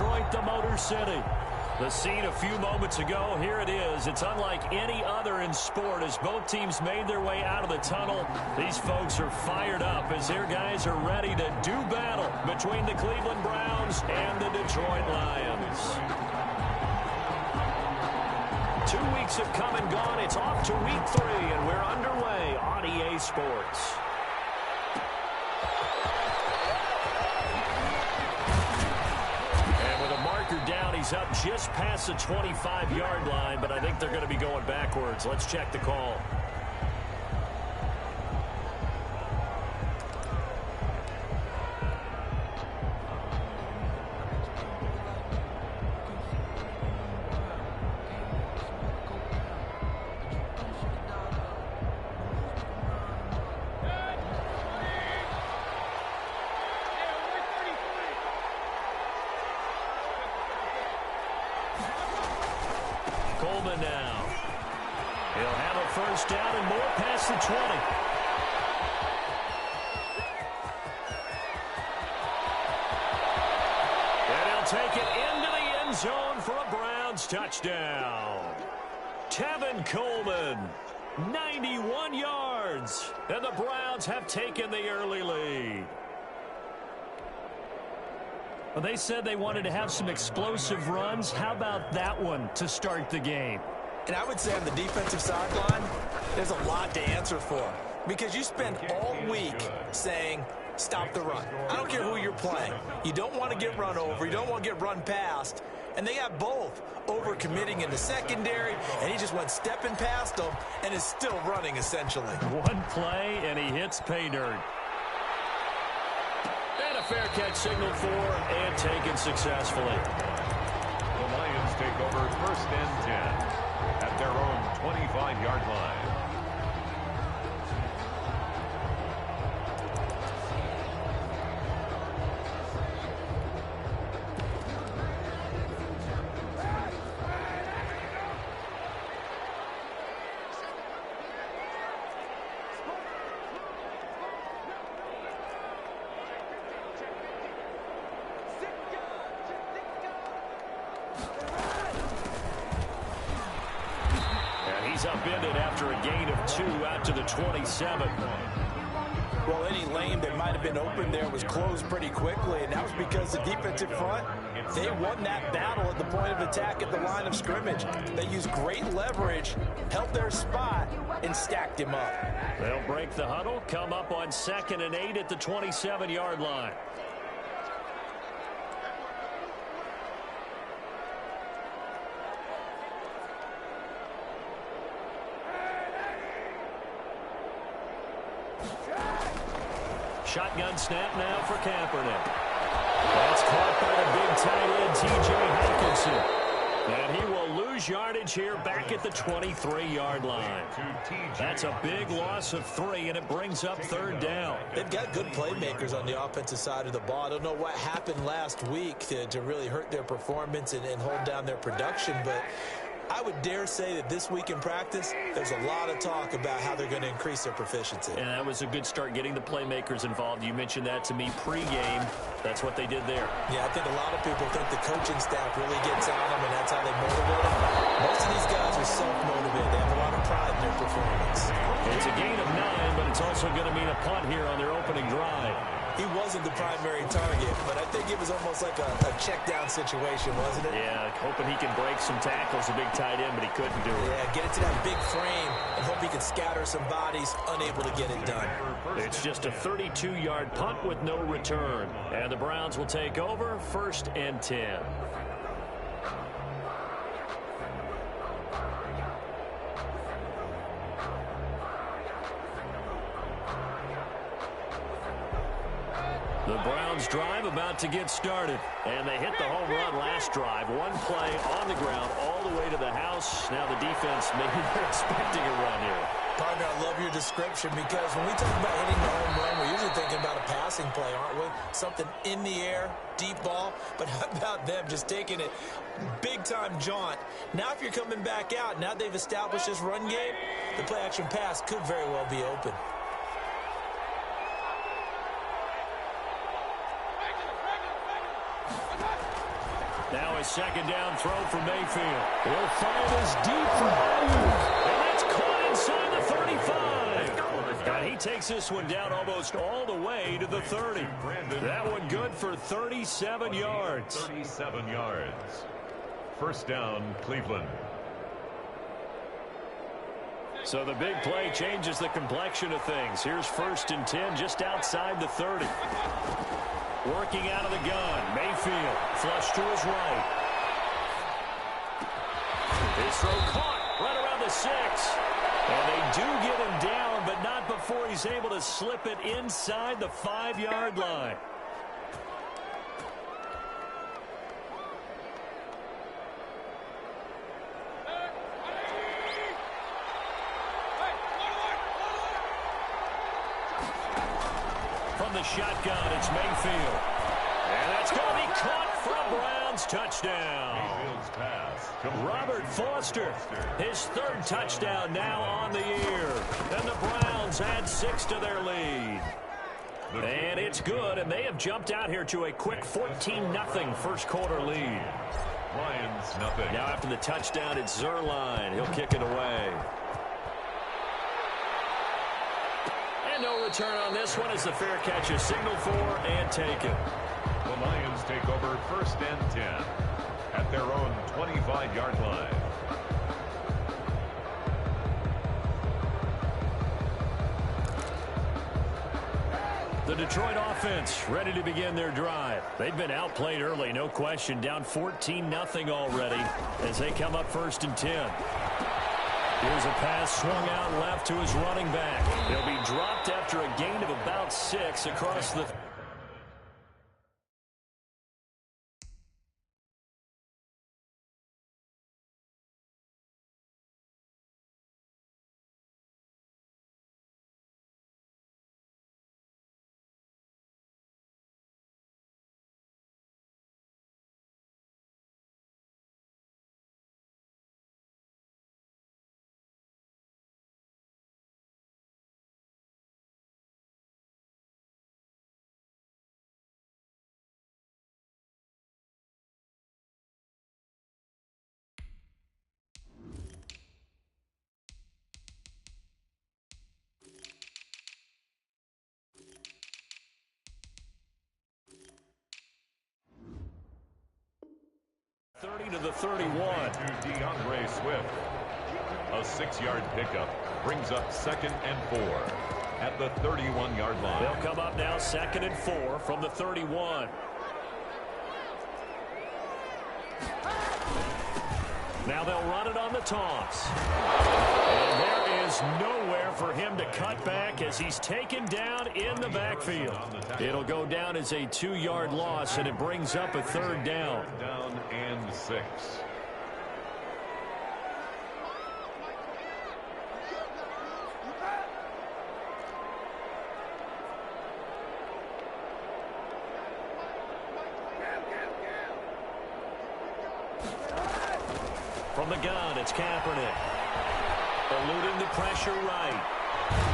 Detroit, the Motor City. The scene a few moments ago, here it is. It's unlike any other in sport as both teams made their way out of the tunnel. These folks are fired up as their guys are ready to do battle between the Cleveland Browns and the Detroit Lions. 2 weeks have come and gone. It's off to week 3, and we're underway on EA Sports. Down, he's up just past the 25-yard line, but I think they're going to be going backwards. Let's check the call. Coleman now. He'll have a first down and more past the 20. And he'll take it into the end zone for a Browns touchdown. Tevin Coleman, 91 yards. And the Browns have taken the early lead. Well, they said they wanted to have some explosive runs. How about that one to start the game? And I would say on the defensive sideline, there's a lot to answer for. Because you spend all week saying, stop the run. I don't care who you're playing. You don't want to get run over. You don't want to get run past. And they have both over-committing in the secondary, and he just went stepping past them and is still running, essentially. One play, and he hits pay dirt. Fair catch signaled for and taken successfully. The Lions take over 1st and 10 at their own 25-yard line. Upended after a gain of 2 out to the 27. Well, any lane that might have been open there was closed pretty quickly, and that was because the defensive front, they won that battle at the point of attack at the line of scrimmage. They used great leverage, held their spot, and stacked him up. They'll break the huddle, come up on 2nd and 8 at the 27-yard line. Shotgun snap now for Kaepernick. That's caught by the big tight end, T.J. Hockenson. And he will lose yardage here back at the 23-yard line. That's a big loss of 3, and it brings up 3rd down. They've got good playmakers on the offensive side of the ball. I don't know what happened last week to really hurt their performance and hold down their production, but I would dare say that this week in practice, there's a lot of talk about how they're going to increase their proficiency. And that was a good start getting the playmakers involved. You mentioned that to me pregame. That's what they did there. Yeah, I think a lot of people think the coaching staff really gets on them, and that's how they motivate them. Most of these guys are self-motivated. They have a lot of pride in their performance. It's a gain of 9, but it's also going to mean a punt here on their opening drive. He wasn't the primary target, but I think it was almost like a check-down situation, wasn't it? Yeah, hoping he can break some tackles, a big tight end, but he couldn't do it. Yeah, get it to that big frame and hope he can scatter some bodies, unable to get it done. It's just a 32-yard punt with no return. And the Browns will take over 1st and 10. The Browns drive about to get started. And they hit the home run last drive. One play on the ground all the way to the house. Now the defense, maybe they're expecting a run here. Partner, I love your description because when we talk about hitting the home run, we're usually thinking about a passing play, aren't we? Something in the air, deep ball. But how about them just taking it big-time jaunt? Now if you're coming back out, now they've established this run game, the play-action pass could very well be open. Now a second down throw for Mayfield. He'll fire this deep for Ayuk. And that's caught inside the 35. And he takes this one down almost all the way to the 30. That one good for 37 yards. 37 yards. First down, Cleveland. So the big play changes the complexion of things. Here's 1st and 10 just outside the 30. Working out of the gun. Mayfield flush to his right. His throw caught right around the 6. And they do get him down, but not before he's able to slip it inside the 5-yard line. From the shotgun, it's Mayfield. And that's going to be caught for a Browns touchdown. Mayfield's pass. Robert Foster, his 3rd touchdown now on the year. And the Browns add 6 to their lead. And it's good, and they have jumped out here to a quick 14-0 first quarter lead. Lions, nothing. Now after the touchdown, it's Zuerlein. He'll kick it away. No return on this one as the fair catch is signaled for and taken. The Lions take over 1st and 10 at their own 25-yard line. The Detroit offense ready to begin their drive. They've been outplayed early, no question, down 14-0 already as they come up 1st and 10. Here's a pass swung out left to his running back. He'll be dropped after a gain of about 6 across the... to the 31. To DeAndre Swift. A 6-yard pickup brings up 2nd and 4 at the 31-yard line. They'll come up now 2nd and 4 from the 31. Now they'll run it on the toss. And there is nowhere for him to cut back as he's taken down in the backfield. It'll go down as a 2-yard loss, and it brings up a 3rd down. Down and 6. From the gun, it's Kaepernick. Eluding the pressure right.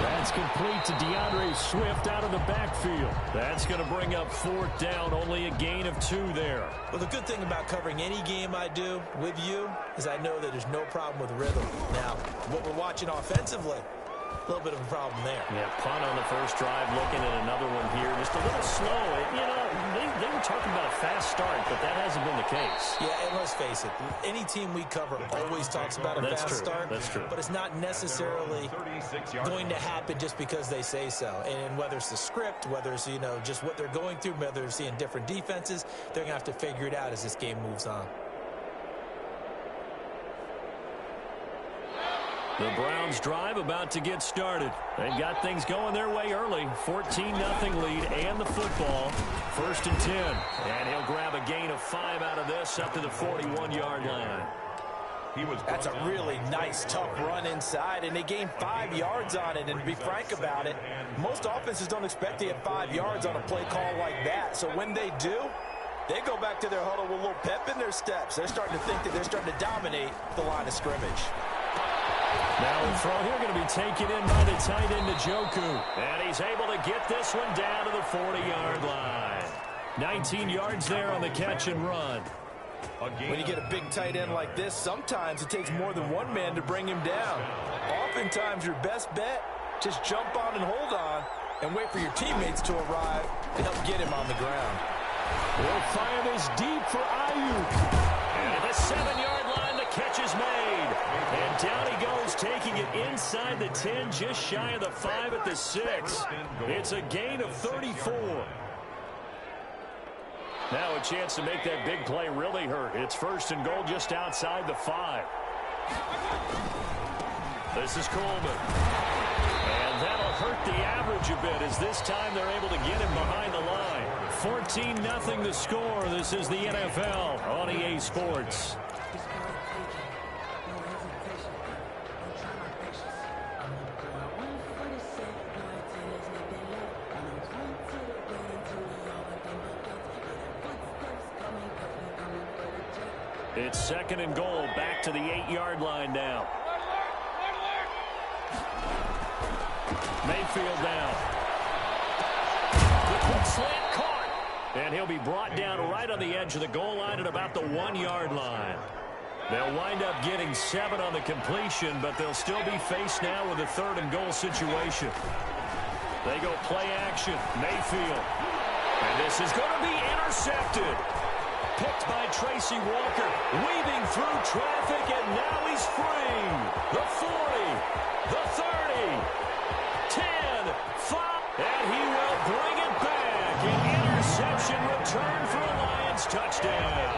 That's complete to DeAndre Swift out of the backfield. That's going to bring up 4th down, only a gain of 2 there. Well, the good thing about covering any game I do with you is I know that there's no problem with rhythm. Now, what we're watching offensively, a little bit of a problem there. Yeah, punt on the first drive, looking at another one here. Just a little slow. You know, they were talking about a fast start, but that hasn't been the case. Yeah, and let's face it, any team we cover always talks about a fast start. That's true. But it's not necessarily going to happen just because they say so. And whether it's the script, whether it's, you know, just what they're going through, whether they're seeing different defenses, they're going to have to figure it out as this game moves on. The Browns drive about to get started. They've got things going their way early. 14-0 lead and the football. 1st and 10. And he'll grab a gain of 5 out of this up to the 41-yard line. That's a really nice, tough run inside, and they gained 5 yards on it. And to be frank about it, most offenses don't expect to get 5 yards on a play call like that. So when they do, they go back to their huddle with a little pep in their steps. They're starting to think that they're starting to dominate the line of scrimmage. Now the throw here going to be taken in by the tight end Njoku. And he's able to get this one down to the 40-yard line. 19 yards there on the catch and run. When you get a big tight end like this, sometimes it takes more than one man to bring him down. Oftentimes, your best bet, just jump on and hold on and wait for your teammates to arrive to help get him on the ground. Will fire this deep for Ayuk. And at the 7-yard line, the catch is made. And down he goes, taking it inside the 10, just shy of the 5 at the 6. It's a gain of 34. Now a chance to make that big play really hurt. It's 1st and goal just outside the 5. This is Coleman. And that'll hurt the average a bit as this time they're able to get him behind the line. 14-0 the score. This is the NFL on EA Sports. It's 2nd and goal, back to the 8-yard line now. Mayfield down. The quick slant caught. And he'll be brought down right on the edge of the goal line at about the 1-yard line. They'll wind up getting 7 on the completion, but they'll still be faced now with a 3rd and goal situation. They go play action. Mayfield. And this is going to be intercepted. Picked by Tracy Walker, weaving through traffic, and now he's free. The 40, the 30, 10, 5, and he will bring it back. An interception return for a Lions touchdown.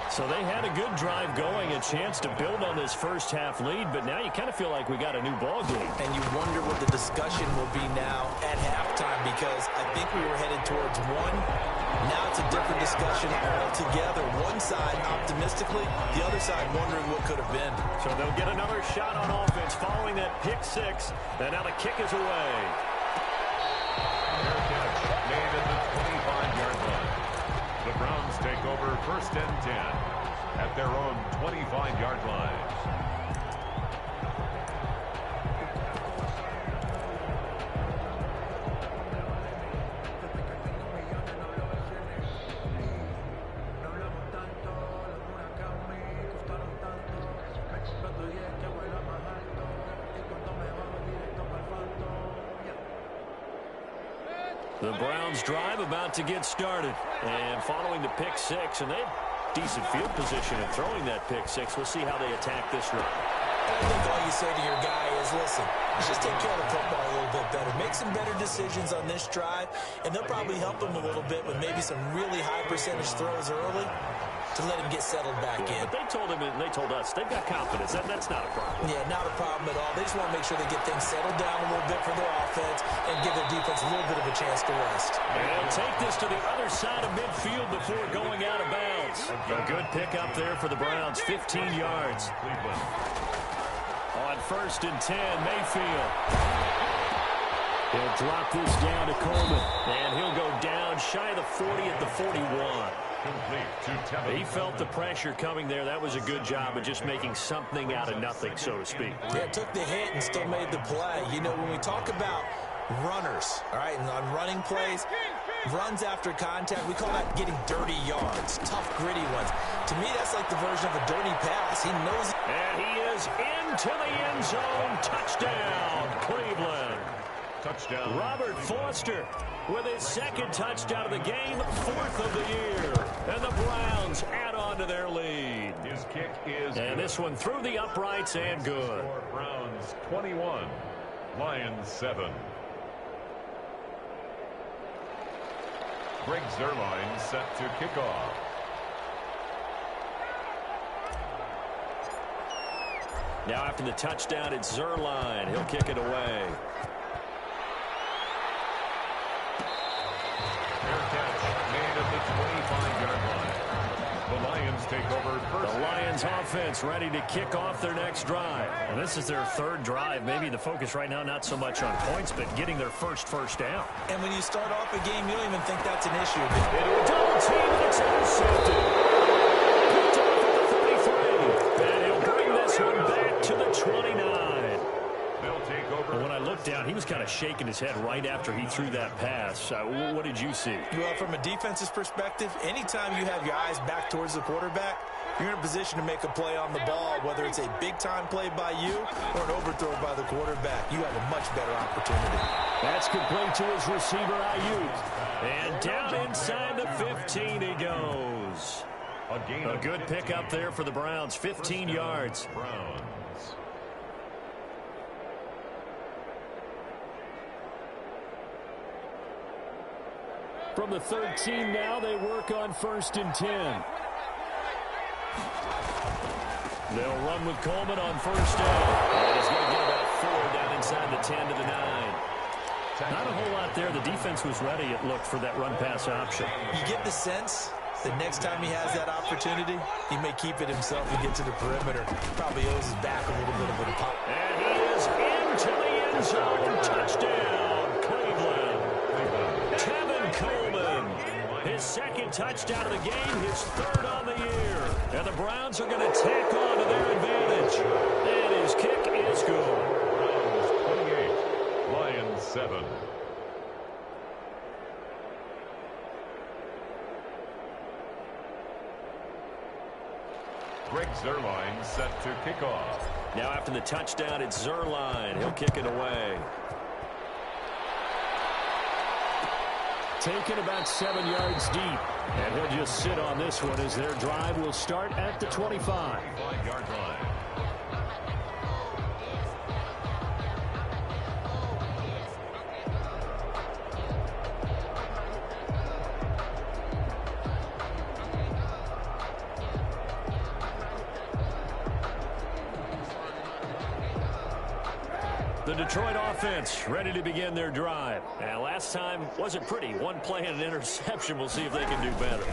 So they had a good drive going, a chance to build on this first half lead, but now you kind of feel like we got a new ball game. And you wonder what the discussion will be now at halftime, because I think we were headed towards one. Now it's a different discussion altogether. One side optimistically, the other side wondering what could have been. So they'll get another shot on offense following that pick 6, and now the kick is away. Fair catch made at the 25-yard line. The Browns take over 1st and 10 at their own 25-yard line. The Browns drive about to get started. And following the pick 6, and they have decent field position in throwing that pick 6. We'll see how they attack this run. I think all you say to your guy is, listen, let's just take care of the football a little bit better. Make some better decisions on this drive, and they'll probably help him a little bit with maybe some really high percentage throws early to let him get settled back in. But they told him and they told us they've got confidence. That's not a problem. Yeah, not a problem at all. They just want to make sure they get things settled down a little bit for their offense and give their defense a little bit of a chance to rest. And they'll take this to the other side of midfield before going out of bounds. A good pick up there for the Browns, 15 yards. On 1st and 10, Mayfield. He'll drop this down to Coleman, and he'll go down shy of the 40 at the 41. He felt the pressure coming there. That was a good job of just making something out of nothing, so to speak. Yeah, took the hit and still made the play. You know, when we talk about runners, all right, and on running plays, runs after contact, we call that getting dirty yards, tough, gritty ones. To me, that's like the version of a dirty pass. He knows it. And he is into the end zone. Touchdown, Cleveland. Touchdown. Robert Foster with his 2nd touchdown of the game, 4th of the year. And the Browns add on to their lead. His kick is and good. This one through the uprights and good. Browns 21, Lions 7. Greg Zuerlein set to kick off. Now after the touchdown, it's Zuerlein. He'll kick it away. Fair catch made at the 25-yard line. The Lions take over 1st. The Lions offense ready to kick off their next drive. And this is their 3rd drive. Maybe the focus right now not so much on points, but getting their first down. And when you start off a game, you don't even think that's an issue. Double team, and it's intercepted. Picked off at the 33. And he'll bring this one back to the 29. They'll take over. When I looked down, he was kind of shaking his head right after he threw that pass. What did you see? Well, from a defense's perspective, anytime you have your eyes back towards the quarterback, you're in a position to make a play on the ball, whether it's a big-time play by you or an overthrow by the quarterback. You have a much better opportunity. That's complete to his receiver, Ayuk. And down inside the 15 he goes. A good pickup there for the Browns, 15 yards. From the 13 now, they work on 1st and 10. They'll run with Coleman on 1st down. And he's going to get about 4 down inside the 10 to the 9. Not a whole lot there. The defense was ready, it looked, for that run-pass option. You get the sense that next time he has that opportunity, he may keep it himself and get to the perimeter. Probably owes his back a little bit of a pop. And he is into the end zone. Touchdown, Cleveland. Tevin Coleman. His 2nd touchdown of the game, his 3rd on the year. And the Browns are going to tack on to their advantage. And his kick is good. Browns 28, Lions 7. Greg Zuerlein set to kick off. Now after the touchdown, it's Zuerlein. He'll kick it away. Taken about 7 yards deep. And he'll just sit on this one as their drive will start at the 25. 5-yard line. The Detroit offense ready to begin their drive. And last time wasn't pretty. One play and an interception. We'll see if they can do better.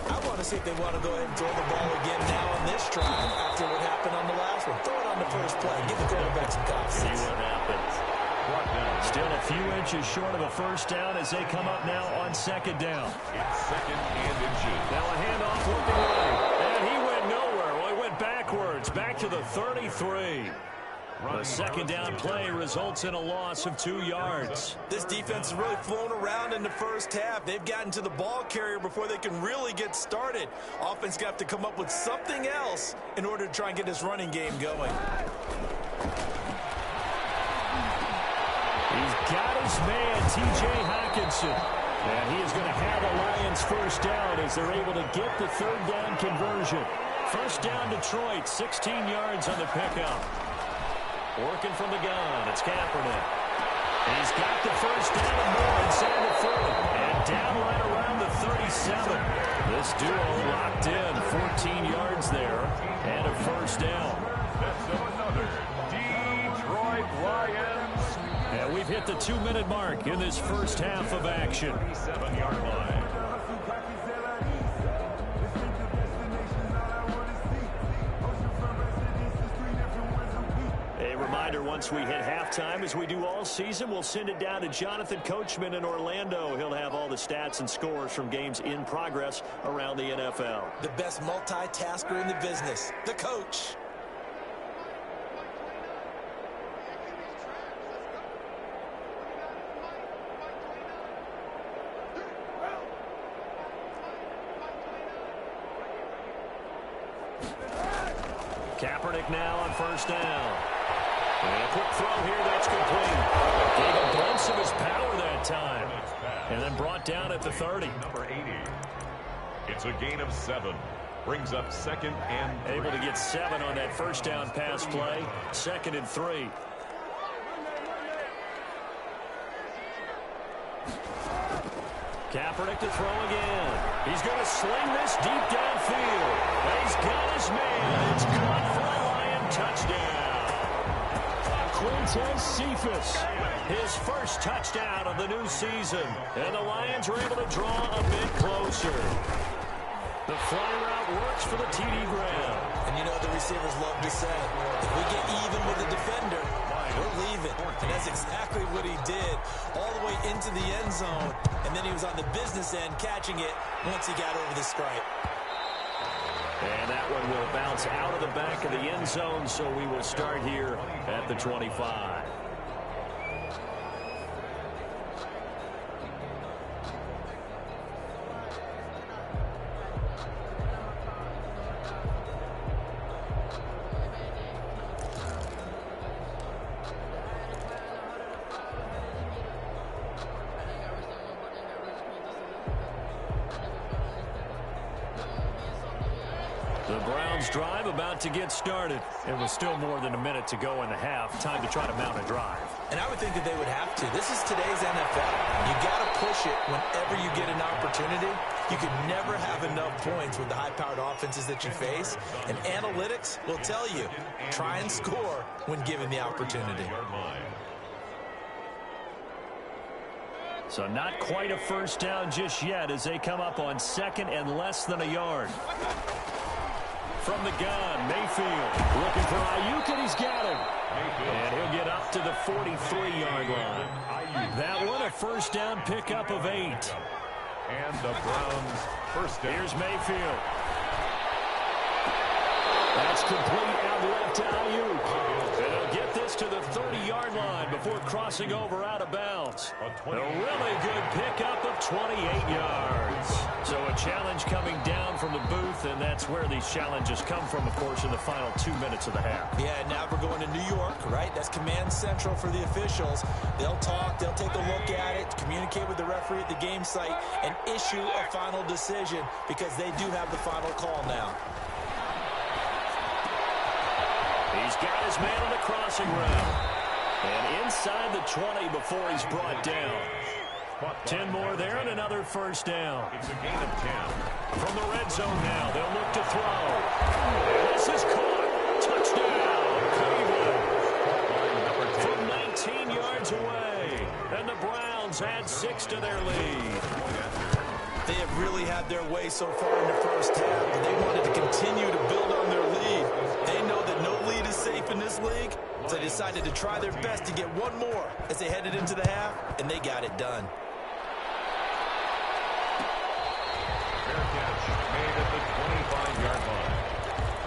I want to see if they want to go ahead and throw the ball again now on this drive after what happened on the last one. Throw it on the first play. Give the quarterback some confidence. See what happens. Still a few inches short of a 1st down as they come up now on 2nd down. It's 2nd and inches. Now a handoff looking right. And he went nowhere. Well, he went backwards. Back to the 33. The 2nd down play results in a loss of 2 yards. This defense has really flown around in the first half. They've gotten to the ball carrier before they can really get started. Offense got to come up with something else in order to try and get this running game going. He's got his man, T.J. Hockenson. And he is going to have a Lions 1st down as they're able to get the 3rd down conversion. 1st down Detroit, 16 yards on the pickup. Working from the gun, it's Kaepernick. He's got the 1st down and more inside the 30. And down right around the 37. This duo locked in, 14 yards there, and a 1st down. That's another Detroit Lions. And we've hit the 2-minute mark in this first half of action. 7-yard line. Once we hit halftime, as we do all season, we'll send it down to Jonathan Coachman in Orlando. He'll have all the stats and scores from games in progress around the NFL. The best multitasker in the business, the coach. Kaepernick now on 1st down. And a quick throw here, that's complete. Gave a glimpse of his power that time. And then brought down at the 30. Number 80. It's a gain of 7. Brings up 2nd and 3. Able to get 7 on that 1st down pass play. 2nd and 3. Kaepernick to throw again. He's going to sling this deep downfield. He's got his man. It's caught for a Lion touchdown. Quintez Cephus, his 1st touchdown of the new season. And the Lions are able to draw a bit closer. The fly route works for the TD Graham. And you know the receivers love to say, if we get even with the defender, we're leaving. And that's exactly what he did, all the way into the end zone. And then he was on the business end catching it once he got over the stripe. And that one will bounce out of the back of the end zone, so we will start here at the 25. The Browns drive about to get started. It was still more than a minute to go in the half. Time to try to mount a drive. And I would think that they would have to. This is today's NFL. You got to push it whenever you get an opportunity. You can never have enough points with the high-powered offenses that you face. And analytics will tell you, try and score when given the opportunity. So not quite a first down just yet as they come up on second and less than a yard. From the gun, Mayfield looking for Ayuk, and he's got him. And he'll get up to the 43-yard line. That one, a first down pickup of 8. And the Browns first down. Here's Mayfield. That's complete out left to Ayuk. They'll get this to the 30-yard line before crossing over out of bounds. A really good pickup of 28 yards. So a challenge coming down from the booth, and that's where these challenges come from, of course, in the final 2 minutes of the half. Yeah, now we're going to New York, right? That's command central for the officials. They'll talk, they'll take a look at it, communicate with the referee at the game site, and issue a final decision because they do have the final call now. He's got his man on the crossing route. And inside the 20 before he's brought down. 10 more there and another first down. It's a gain of 10. From the red zone now, they'll look to throw. And this is caught. Touchdown, Cleveland. From 19 yards away. And the Browns add 6 to their lead. They have really had their way so far in the first half, but they wanted to continue to build on their lead. They know that no lead is safe in this league, so they decided to try their best to get one more as they headed into the half, and they got it done. Fair catch made at the 25-yard line.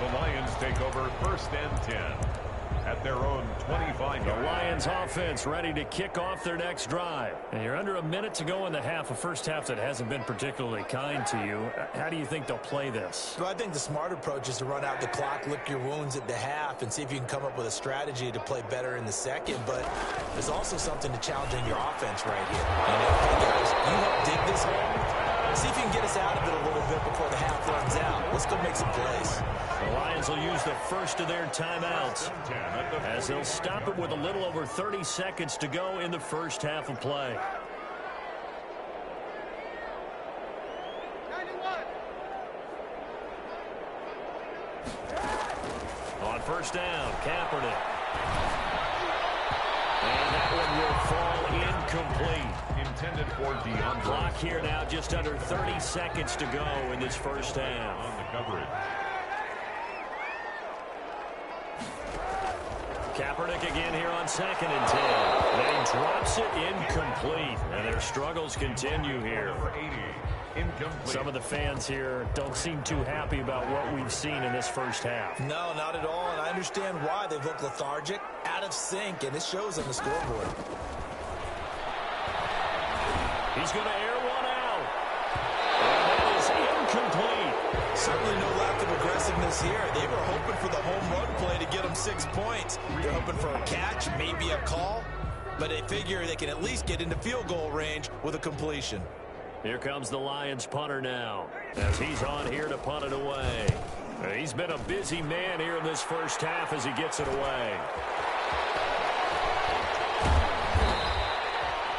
The Lions take over first and 10 at their own 25-yard line. The Lions offense ready to kick off their next drive. And you're under a minute to go in the half, a first half that hasn't been particularly kind to you. How do you think they'll play this? Well, I think the smart approach is to run out the clock, lick your wounds at the half, and see if you can come up with a strategy to play better in the second. But there's also something to challenging your offense right here. You know, hey guys, you help dig this hole. See if you can get us out of it a little bit before the half runs out. Let's go make some plays. The Lions will use the first of their timeouts as they'll stop it with a little over 30 seconds to go in the first half of play. On first down, Kaepernick. And that one will fall incomplete. Intended for DeAndre. Clock here now, just under 30 seconds to go in this first half. On the coverage. Kaepernick again here on second and 10. Then he drops it incomplete. And their struggles continue here. Number 80, incomplete. Some of the fans here don't seem too happy about what we've seen in this first half. No, not at all, and I understand why. They've looked lethargic, out of sync, and it shows on the scoreboard. He's going to air one out. And that is incomplete. Certainly no lack of aggressiveness here. They were hoping for the home run play to get them 6 points. They're hoping for a catch, maybe a call, but they figure they can at least get into field goal range with a completion. Here comes the Lions punter now as he's on here to punt it away. He's been a busy man here in this first half as he gets it away.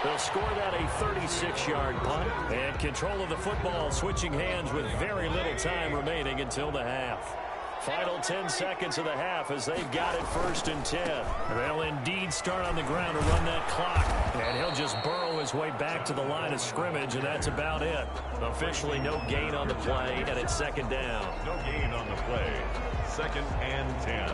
They'll score that a 36-yard punt, and control of the football switching hands with very little time remaining until the half. Final 10 seconds of the half as they've got it first and 10. They'll indeed start on the ground to run that clock, and he'll just burrow his way back to the line of scrimmage, and that's about it. Officially no gain on the play, and it's second down. No gain on the play. Second and 10.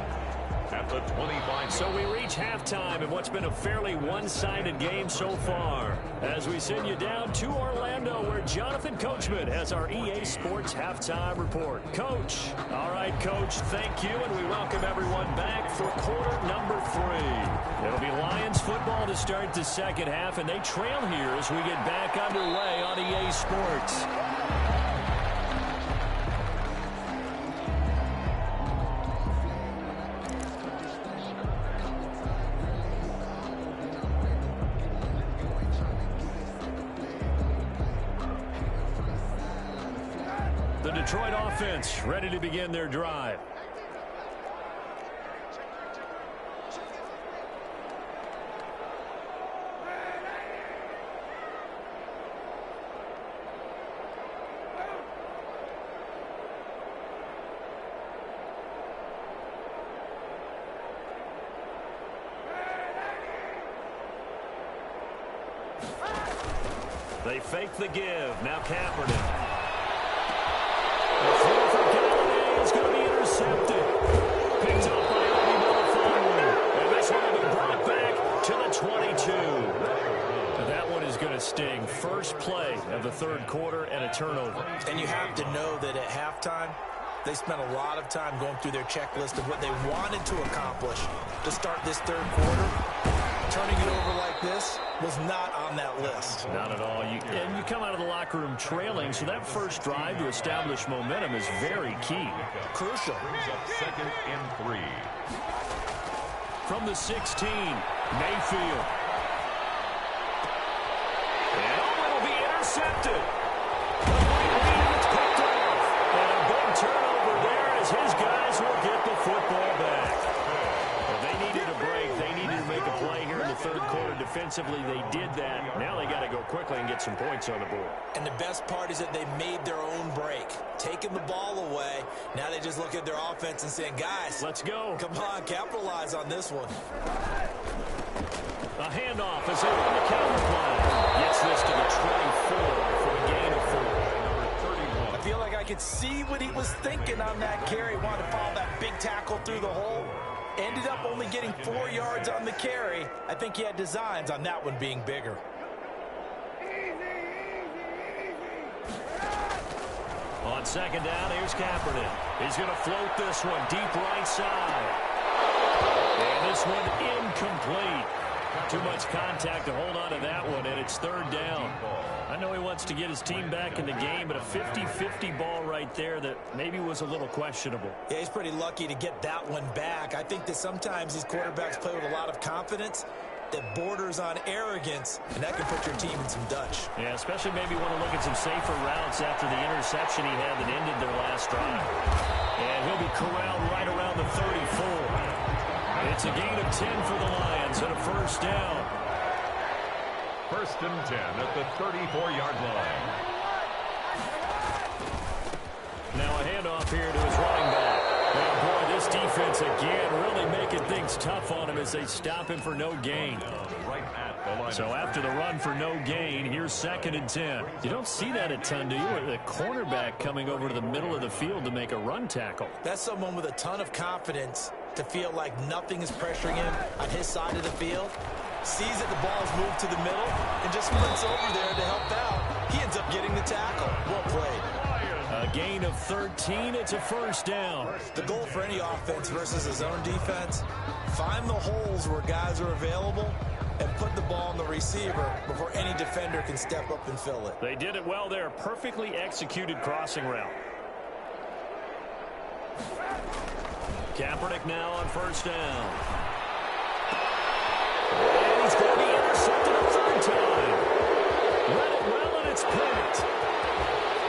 At the 25. So we reach halftime in what's been a fairly one-sided game so far. As we send you down to Orlando, where Jonathan Coachman has our EA Sports Halftime Report. Coach. All right, Coach, thank you, and we welcome everyone back for quarter number 3. It'll be Lions football to start the second half, and they trail here as we get back underway on EA Sports. Detroit offense ready to begin their drive. They fake the give. Now Kaepernick. The throw for Kaepernick is going to be intercepted. Picked up by Obi Melifonwu. And this one will be brought back to the 22. So that one is going to sting. First play of the third quarter and a turnover. And you have to know that at halftime, they spent a lot of time going through their checklist of what they wanted to accomplish to start this third quarter. Turning it over like this was not on that list. Not at all. And you come out of the locker room trailing, so that first drive to establish momentum is very key. Crucial. Brings up 2nd and 3. From the 16, Mayfield. And it'll be intercepted. It's picked off. And a big turnover there as his guys will get the football back. Well, they needed a break. They needed to make a play here in the third quarter. Defensively, they did that. Now they got to go quickly and get some points on the board. And the best part is that they made their own break. Taking the ball away. Now they just look at their offense and saying, guys, let's go. Come on, capitalize on this one. A handoff as they run the counter play. Gets this to the 24 for a gain of 4. Number 31. I feel like I could see what he was thinking on that carry. Wanted to follow that big tackle through the hole. Ended up only getting 4 yards on the carry. I think he had designs on that one being bigger. On second down, here's Kaepernick. He's going to float this one deep right side. And this one incomplete. Too much contact to hold on to that one, and it's third down. I know he wants to get his team back in the game, but a 50-50 ball right there that maybe was a little questionable. Yeah, he's pretty lucky to get that one back. I think that sometimes these quarterbacks play with a lot of confidence that borders on arrogance, and that can put your team in some Dutch. Yeah, especially maybe want to look at some safer routes after the interception he had that ended their last drive. And he'll be corralled right around the 34. It's a gain of 10 for the Lions and a first down. 1st and 10 at the 34-yard line. Now a handoff here to his running back. Oh, boy, this defense again really making things tough on him as they stop him for no gain. Right at the line. So after the run for no gain, here's 2nd and 10. You don't see that a ton, do you? The cornerback coming over to the middle of the field to make a run tackle. That's someone with a ton of confidence to feel like nothing is pressuring him on his side of the field. Sees that the ball's moved to the middle and just sprints over there to help out. He ends up getting the tackle. Well played. A gain of 13. It's a first down. The goal for any offense versus a zone defense, find the holes where guys are available and put the ball on the receiver before any defender can step up and fill it. They did it well there. Perfectly executed crossing route. Kaepernick now on first down. And he's going to be intercepted a third time. Read it well, and it's picked.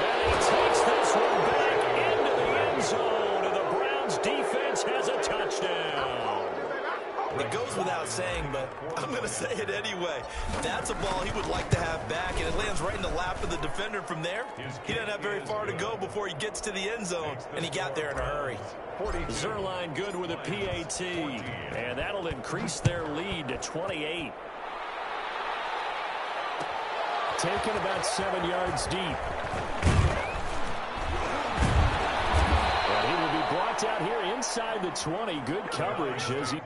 And he takes this one back into the end zone, and the Browns defense has a touchdown. It goes without saying, but I'm going to say it anyway. That's a ball he would like to have back, and it lands right in the lap of the defender from there. He doesn't have very far to go before he gets to the end zone, and he got there in a hurry. Zuerlein good with a PAT, and that'll increase their lead to 28. Taken about 7 yards deep. And he will be brought down here inside the 20. Good coverage as he...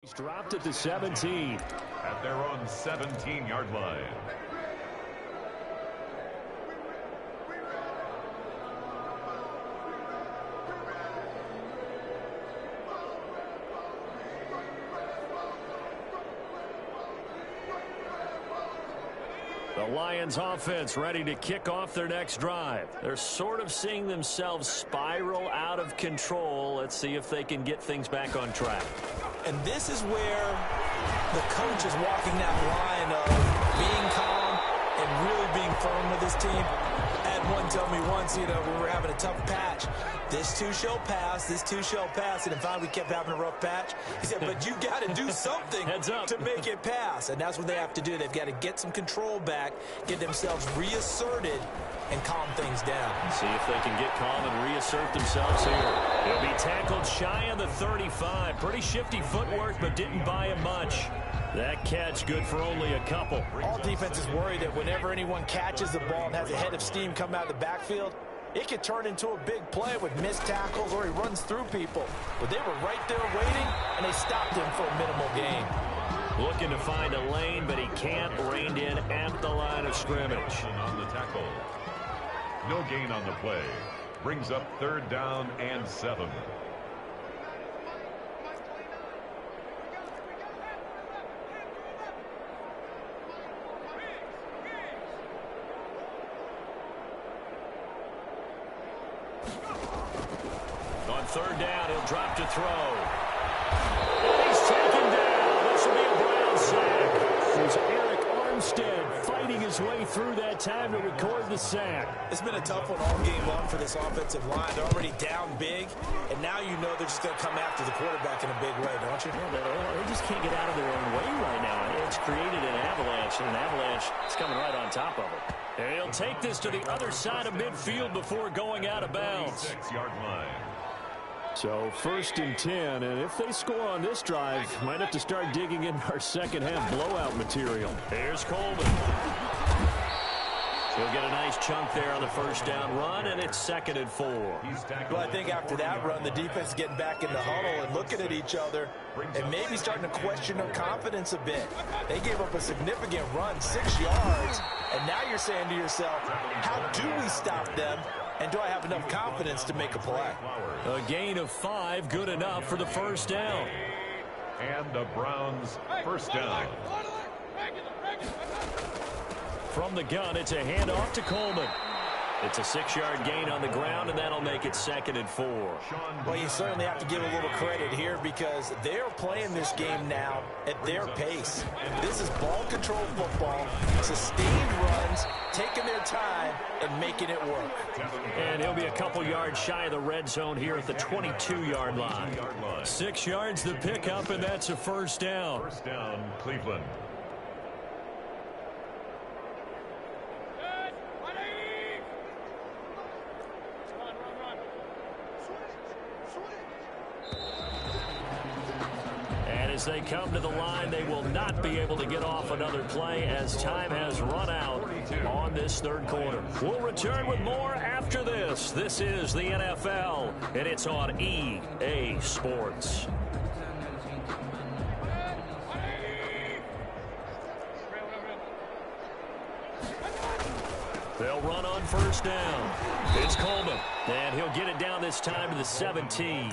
He's dropped at the 17. At their own 17-yard line. The Lions offense ready to kick off their next drive. They're sort of seeing themselves spiral out of control. Let's see if they can get things back on track. And this is where the coach is walking that line of being calm and really being firm with his team. I had one tell me once, we were having a tough patch. This too shall pass, this too shall pass. And in fact, we kept having a rough patch. He said, but you got to do something to make it pass. And that's what they have to do. They've got to get some control back, get themselves reasserted, and calm things down. See if they can get calm and reassert themselves here. He'll be tackled shy of the 35. Pretty shifty footwork, but didn't buy him much. That catch good for only a couple. All defenses worry that whenever anyone catches the ball and has a head of steam come out of the backfield, it could turn into a big play with missed tackles or he runs through people. But they were right there waiting, and they stopped him for a minimal gain. Looking to find a lane, but he can't. Reined in at the line of scrimmage. On the tackle. No gain on the play. Brings up 3rd down and 7. On 3rd down, he'll drop to throw. And he's taken down. This will be a Brown sack. There's Eric Armstead fighting his way through that time to record the sack. It's been a tough one all game long for this offensive line. They're already down big, and now you know they're just going to come after the quarterback in a big way, don't you? Yeah, they just can't get out of their own way right now. It's created an avalanche, and an avalanche is coming right on top of it. And he'll take this to the other side of midfield before going out of bounds. 6-yard line. So 1st and 10, and if they score on this drive, might have to start digging in our second-half blowout material. Here's Coleman. He'll get a nice chunk there on the 1st down run, and it's 2nd and 4. Well, I think after that run, the defense is getting back in the huddle and looking at each other and maybe starting to question their confidence a bit. They gave up a significant run, 6 yards, and now you're saying to yourself, how do we stop them? And do I have enough confidence to make a play? A gain of 5, good enough for the 1st down. And the Browns' 1st down. From the gun, it's a handoff to Coleman. It's a 6-yard gain on the ground, and that'll make it 2nd and 4. Well, you certainly have to give a little credit here because they're playing this game now at their pace. This is ball control football, sustained runs, taking their time, and making it work. And he'll be a couple yards shy of the red zone here at the 22-yard line. 6 yards the pickup, and that's a 1st down. 1st down, Cleveland. As they come to the line, they will not be able to get off another play as time has run out on this 3rd quarter. We'll return with more after this. This is the NFL, and it's on EA Sports. They'll run on 1st down. It's Coleman, and he'll get it down this time to the 17.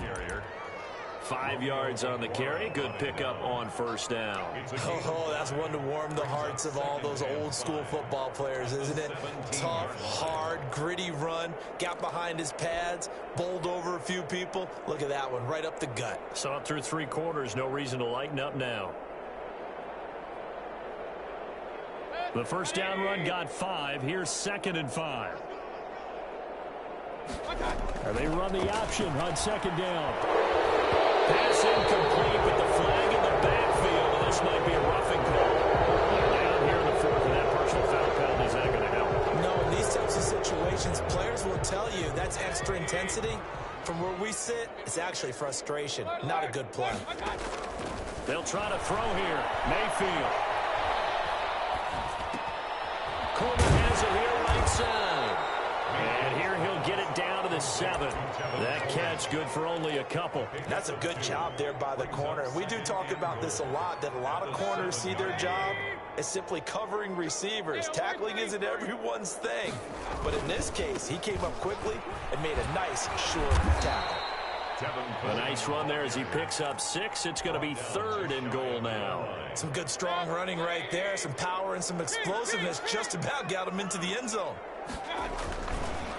5 yards on the carry. Good pickup on 1st down. Oh, that's one to warm the hearts of all those old school football players, isn't it? Tough, hard, gritty run. Got behind his pads, bowled over a few people. Look at that one, right up the gut. Saw it through 3 quarters. No reason to lighten up now. The 1st down run got 5. Here's 2nd and 5. And they run the option on 2nd down. Pass incomplete with the flag in the backfield, and this might be a roughing call. Down here in the 4th, and that personal foul penalty is not going to help. No, in these types of situations, players will tell you that's extra intensity. From where we sit, it's actually frustration. Not a good play. They'll try to throw here. Mayfield. Coleman has it here right side. And here he'll get it down to the to 7. That catch good for only a couple. That's a good job there by the corner. We do talk about this a lot, that a lot of corners see their job as simply covering receivers. Tackling isn't everyone's thing. But in this case, he came up quickly and made a nice short tackle. A nice run there as he picks up 6. It's going to be 3rd and goal now. Some good strong running right there. Some power and some explosiveness just about got him into the end zone.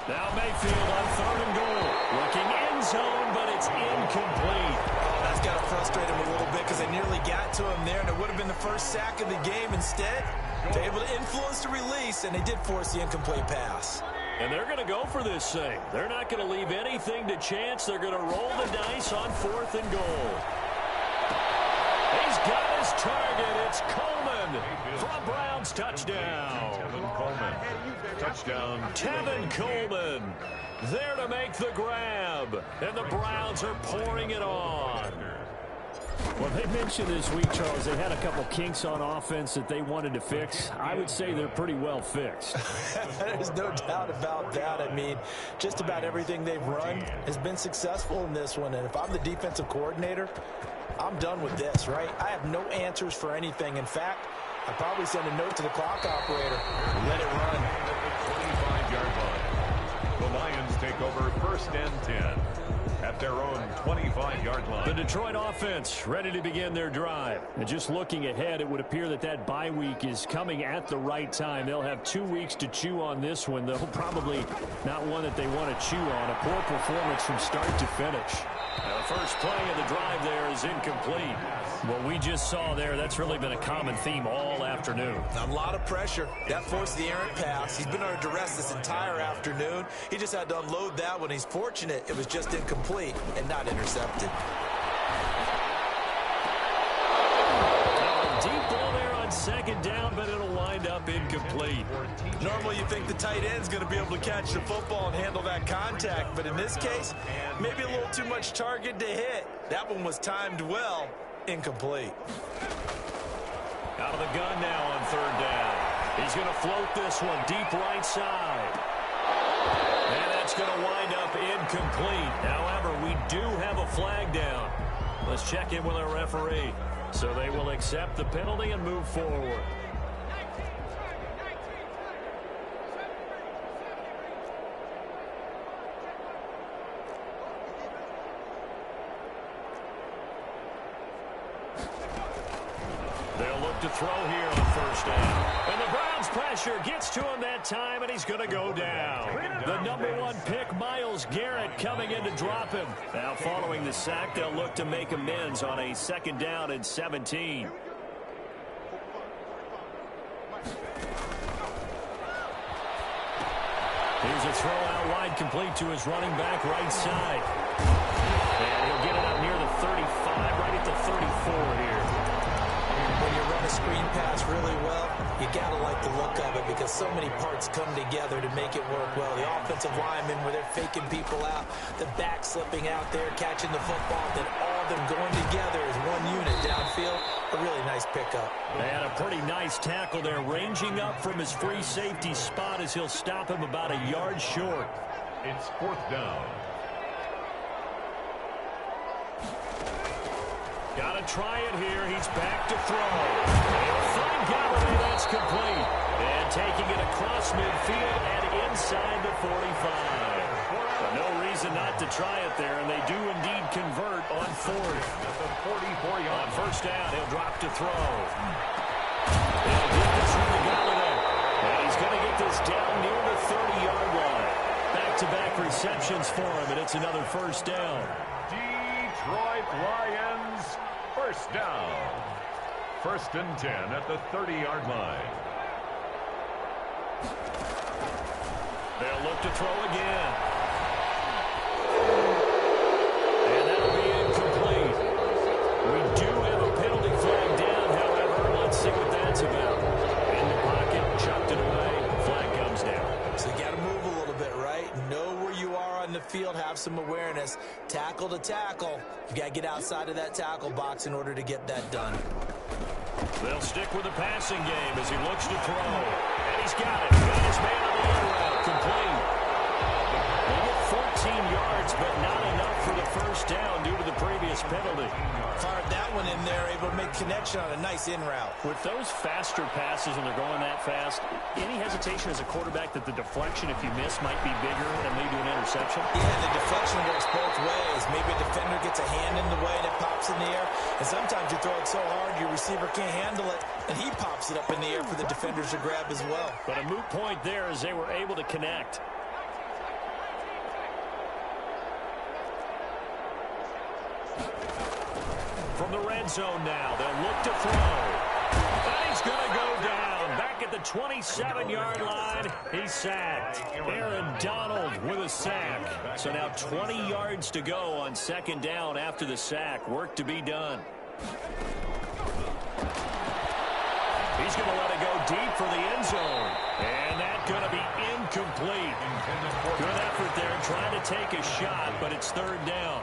Now Mayfield on 3rd and goal. Looking end zone, but it's incomplete. Oh, that's got to frustrate him a little bit because they nearly got to him there, and it would have been the first sack of the game. Instead, they're able to influence the release, and they did force the incomplete pass. And they're going to go for this thing. They're not going to leave anything to chance. They're going to roll the dice on 4th and goal. He's got his target. It's Coleman from Browns touchdown. Tevin Coleman, touchdown. Tevin Coleman there to make the grab. And the Browns are pouring it on. Well, they mentioned this week, Charles, they had a couple kinks on offense that they wanted to fix. I would say they're pretty well fixed. There's no doubt about that. I mean, just about everything they've run has been successful in this one. And if I'm the defensive coordinator, I'm done with this, right? I have no answers for anything. In fact, I'd probably send a note to the clock operator. Let it run. At the 25-yard line. The Lions take over 1st and 10. At their own 25-yard line. The Detroit offense ready to begin their drive. And just looking ahead, it would appear that that bye week is coming at the right time. They'll have 2 weeks to chew on this one, though probably not one that they want to chew on. A poor performance from start to finish. Now, the first play of the drive there is incomplete. What we just saw there, that's really been a common theme all afternoon. A lot of pressure. That forced the errant pass. He's been under duress this entire afternoon. He just had to unload that one. He's fortunate it was just incomplete and not intercepted. Now, a deep ball there on 2nd down, but it'll wind up incomplete. Normally you think the tight end's going to be able to catch the football and handle that contact, but in this case, maybe a little too much target to hit. That one was timed well. Incomplete. Out of the gun now on 3rd down. He's going to float this one deep right side. And that's going to wind up incomplete. However, we do have a flag down. Let's check in with our referee. So they will accept the penalty and move forward. They'll look to throw here on 1st down. And the Browns pressure gets to him that time, and he's going to go down. The #1 pick, Myles Garrett, coming in to drop him. Now, following the sack, they'll look to make amends on a 2nd down and 17. Here's a throw out wide, complete to his running back right side. And he'll get it up near the 35, right at the 34 here. When you run a screen pass really well, you got to like the look of it because so many parts come together to make it work well. The offensive linemen, where they're faking people out, the back slipping out there, catching the football, then all of them going together as one unit downfield. A really nice pickup. And a pretty nice tackle there, ranging up from his free safety spot as he'll stop him about a yard short. It's 4th down. Got to try it here. He's back to throw. He'll find Golladay. That's complete. And taking it across midfield and inside the 45. But no reason not to try it there, and they do indeed convert on 4th. At the 44-yard. On 1st down, he'll drop to throw. He'll get this one to Golladay. And he's going to get this down near the 30-yard line. Back-to-back receptions for him, and it's another 1st down. Detroit Lions, 1st down. 1st and 10 at the 30-yard line. They'll look to throw again. And that'll be incomplete. We do have a penalty flag down, however. Let's see what that's about. In the pocket, chucked it away. Flag comes down. So you got to move a little bit, right? Know where you are on the field, have some awareness. Tackle to tackle. You got to get outside of that tackle box in order to get that done. They'll stick with the passing game as he looks to throw. And he's got it. Got his man on the end route. Complete. They get yards, but not enough for the first down due to the previous penalty. Fired that one in there, able to make connection on a nice in route. With those faster passes and they're going that fast, any hesitation as a quarterback that the deflection, if you miss, might be bigger and lead to an interception? Yeah, the deflection works both ways. Maybe a defender gets a hand in the way and it pops in the air. And sometimes you throw it so hard your receiver can't handle it, and he pops it up in the air for the defenders to grab as well. But a moot point there as they were able to connect. From the red zone now, they'll look to throw. And he's going to go down. Back at the 27-yard line, he's sacked. Aaron Donald with a sack. So now 20 yards to go on second down after the sack. Work to be done. He's going to let it go deep for the end zone. And that's going to be incomplete. Good effort there trying to take a shot, but it's third down.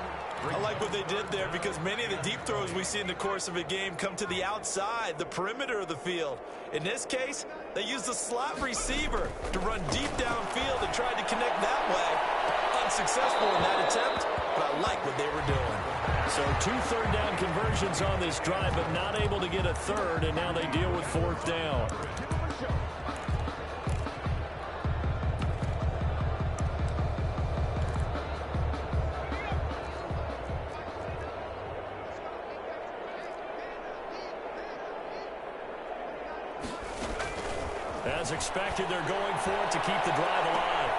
I like what they did there because many of the deep throws we see in the course of a game come to the outside, the perimeter of the field. In this case, they used the slot receiver to run deep downfield and tried to connect that way. Unsuccessful in that attempt, but I like what they were doing. So 2 third-down conversions on this drive, but not able to get a third, and now they deal with fourth down. As expected, they're going for it to keep the drive alive.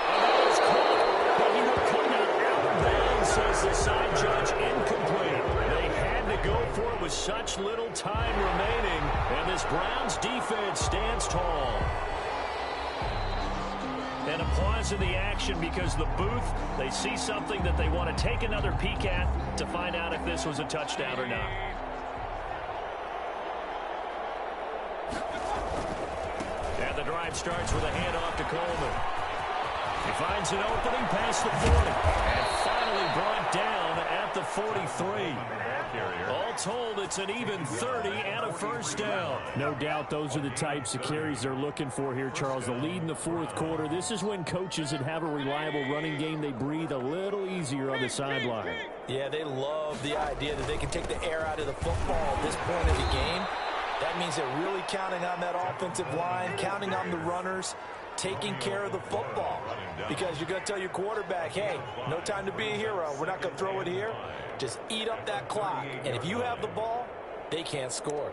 And that is caught, but he will come out of bounds, says the side judge, incomplete. They had to go for it with such little time remaining, and this Browns defense stands tall. And a pause in the action because the booth, they see something that they want to take another peek at to find out if this was a touchdown or not. The drive starts with a handoff to Coleman. He finds an opening past the 40 and finally brought down at the 43. All told, it's an even 30 and a first down. No doubt those are the types of carries they're looking for here, Charles. The lead in the fourth quarter. This is when coaches that have a reliable running game, they breathe a little easier on the sideline. Yeah, they love the idea that they can take the air out of the football at this point in the game. That means they're really counting on that offensive line, counting on the runners, taking care of the football. Because you're going to tell your quarterback, hey, no time to be a hero. We're not going to throw it here. Just eat up that clock. And if you have the ball, they can't score.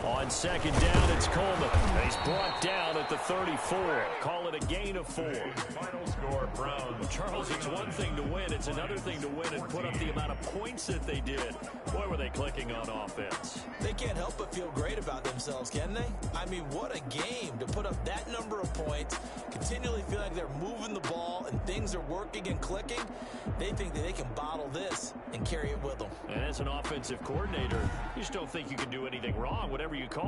On second down, it's Coleman. He's brought down at the 34. Call it a gain of 4. Final score, Browns. Charles, it's one thing to win. It's another thing to win and put up the amount of points that they did. Boy, were they clicking on offense. They can't help but feel great about themselves, can they? I mean, what a game to put up that number of points, continually feel like they're moving the ball and things are working and clicking. They think that they can bottle this and carry it with them. And as an offensive coordinator, you just don't think you can do anything wrong. Whatever you call